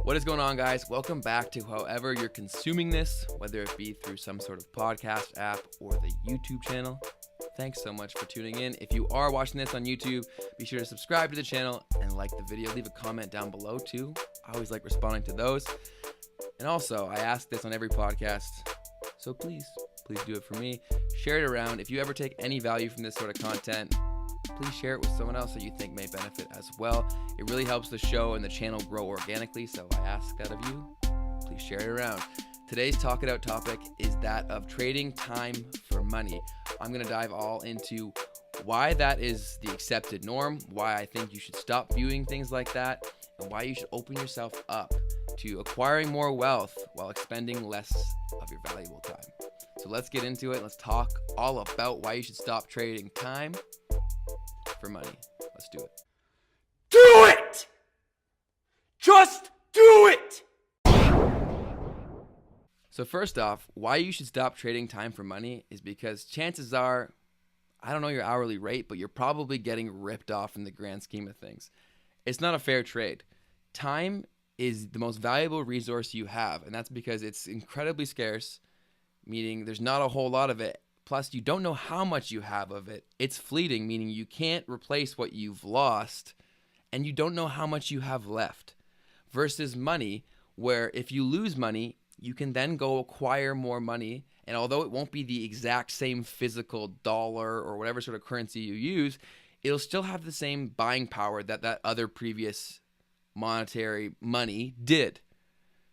What is going on, guys? Welcome back to however you're consuming this, whether it be through some sort of podcast app or the YouTube channel. Thanks so much for tuning in. If you are watching this on YouTube, be sure to subscribe to the channel and like the video. Leave a comment down below too. I always like responding to those. And also, I ask this on every podcast, so please do it for me. Share it around. If you ever take any value from this sort of content, please share it with someone else that you think may benefit as well. It really helps the show and the channel grow organically, so I ask that of you. Please share it around. Today's Talk It Out topic is that of trading time for money. I'm going to dive all into why that is the accepted norm, why I think you should stop viewing things like that, and why you should open yourself up to acquiring more wealth while expending less of your valuable time. So let's get into it. Let's talk all about why you should stop trading time for money. Let's do it. Do it! Just do it! So first off, why you should stop trading time for money is because chances are, I don't know your hourly rate, but you're probably getting ripped off in the grand scheme of things. It's not a fair trade. Time is the most valuable resource you have, and that's because it's incredibly scarce, meaning there's not a whole lot of it. Plus, you don't know how much you have of it. It's fleeting, meaning you can't replace what you've lost, and you don't know how much you have left. Versus money, where if you lose money, you can then go acquire more money, and although it won't be the exact same physical dollar or whatever sort of currency you use, it'll still have the same buying power that other previous monetary money did.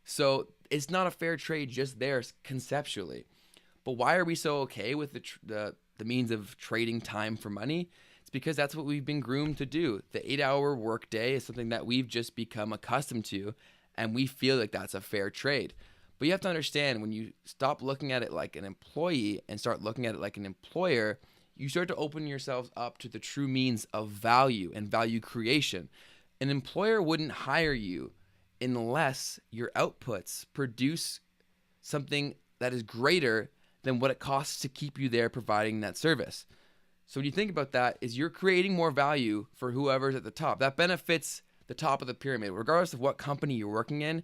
So it's not a fair trade just there conceptually. But why are we so okay with the means of trading time for money? It's because that's what we've been groomed to do. The 8-hour workday is something that we've just become accustomed to, and we feel like that's a fair trade. But you have to understand, when you stop looking at it like an employee and start looking at it like an employer, you start to open yourselves up to the true means of value and value creation. An employer wouldn't hire you unless your outputs produce something that is greater than what it costs to keep you there providing that service. So when you think about that, is you're creating more value for whoever's at the top. That benefits the top of the pyramid. Regardless of what company you're working in,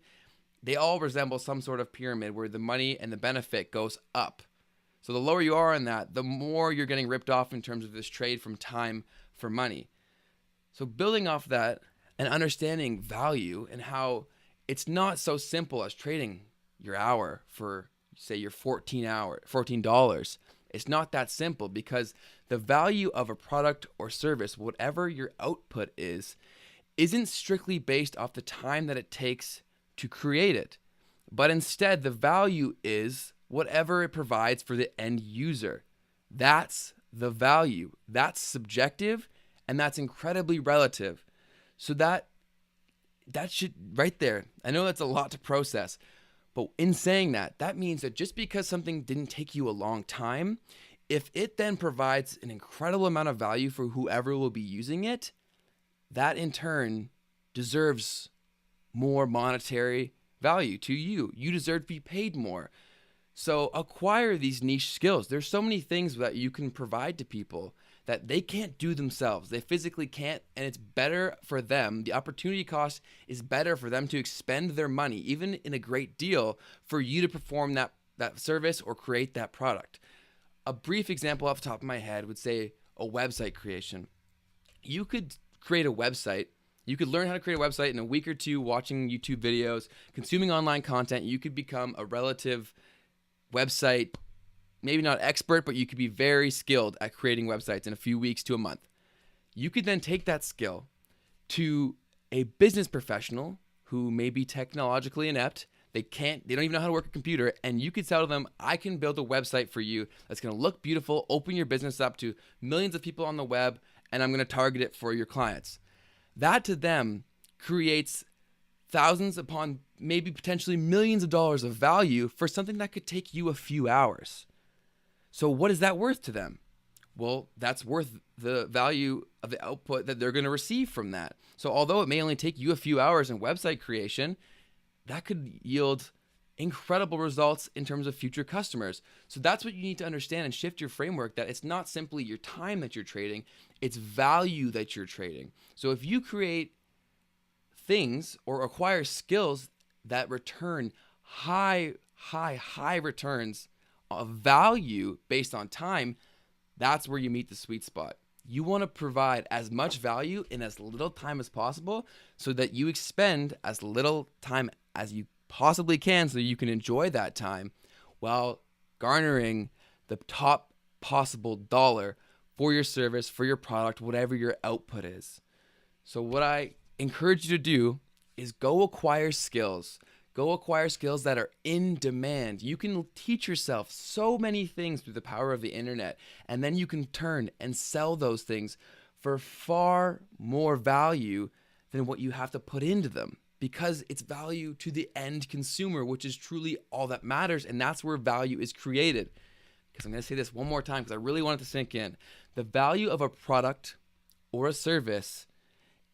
they all resemble some sort of pyramid where the money and the benefit goes up. So the lower you are in that, the more you're getting ripped off in terms of this trade from time for money. So building off that and understanding value and how it's not so simple as trading your hour for, say, your $14. It's not that simple, because the value of a product or service, whatever your output is, isn't strictly based off the time that it takes to create it, but instead the value is whatever it provides for the end user. That's the value. That's subjective, and that's incredibly relative. So that should, right there, I know that's a lot to process, but in saying that, that means that just because something didn't take you a long time, if it then provides an incredible amount of value for whoever will be using it, that in turn deserves more monetary value to you. You deserve to be paid more. So acquire these niche skills. There's so many things that you can provide to people that they can't do themselves. They physically can't, and it's better for them. The opportunity cost is better for them to expend their money, even in a great deal, for you to perform that service or create that product. A brief example off the top of my head would say a website creation. You could create a website. You could learn how to create a website in a week or two, watching YouTube videos, consuming online content. You could become a relative website, maybe not expert, but you could be very skilled at creating websites in a few weeks to a month. You could then take that skill to a business professional who may be technologically inept. They don't even know how to work a computer, and you could tell them, I can build a website for you that's going to look beautiful, open your business up to millions of people on the web, and I'm going to target it for your clients. That to them creates thousands upon maybe potentially millions of dollars of value for something that could take you a few hours. So what is that worth to them? Well, that's worth the value of the output that they're going to receive from that. So although it may only take you a few hours in website creation, that could yield incredible results in terms of future customers. So that's what you need to understand and shift your framework, that it's not simply your time that you're trading, it's value that you're trading. So if you create things or acquire skills that return high returns of value based on time, that's where you meet the sweet spot. You want to provide as much value in as little time as possible so that you expend as little time as you possibly can so you can enjoy that time while garnering the top possible dollar for your service, for your product, whatever your output is. So what I encourage you to do is go acquire skills. Go acquire skills that are in demand. You can teach yourself so many things through the power of the internet, and then you can turn and sell those things for far more value than what you have to put into them, because it's value to the end consumer, which is truly all that matters, and that's where value is created. Because I'm going to say this one more time because I really want it to sink in. The value of a product or a service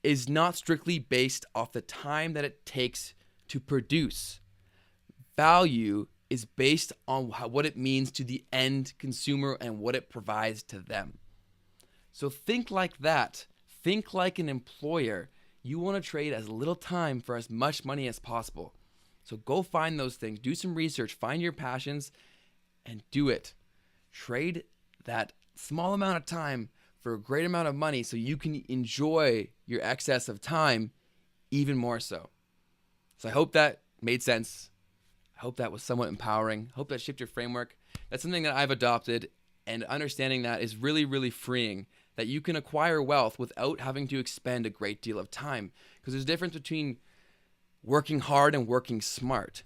is not strictly based off the time that it takes to produce. Value is based on what it means to the end consumer and what it provides to them. So think like that. Think like an employer. You want to trade as little time for as much money as possible. So go find those things. Do some research. Find your passions and do it. Trade that small amount of time for a great amount of money so you can enjoy your excess of time even more so. So I hope that made sense. I hope that was somewhat empowering. I hope that shifted your framework. That's something that I've adopted, and understanding that is really, really freeing, that you can acquire wealth without having to expend a great deal of time. Because there's a difference between working hard and working smart.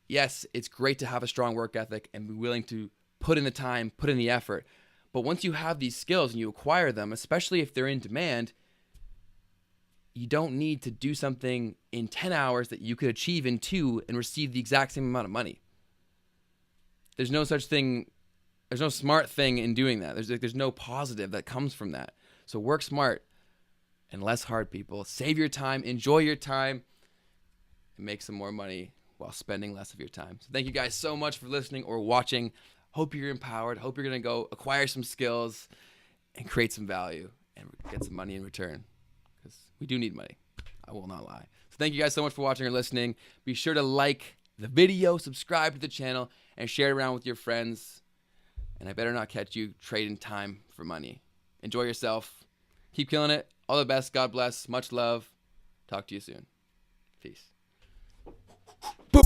Yes, it's great to have a strong work ethic and be willing to put in the time, put in the effort. But once you have these skills and you acquire them, especially if they're in demand, you don't need to do something in 10 hours that you could achieve in 2 and receive the exact same amount of money. There's no such thing. There's no smart thing in doing that. There's no positive that comes from that. So work smart and less hard, people. Save your time, enjoy your time, and make some more money while spending less of your time. So thank you guys so much for listening or watching. Hope you're empowered. Hope you're going to go acquire some skills and create some value and get some money in return. Because we do need money. I will not lie. So thank you guys so much for watching or listening. Be sure to like the video, subscribe to the channel, and share it around with your friends. And I better not catch you trading time for money. Enjoy yourself. Keep killing it. All the best. God bless. Much love. Talk to you soon. Peace. Boop.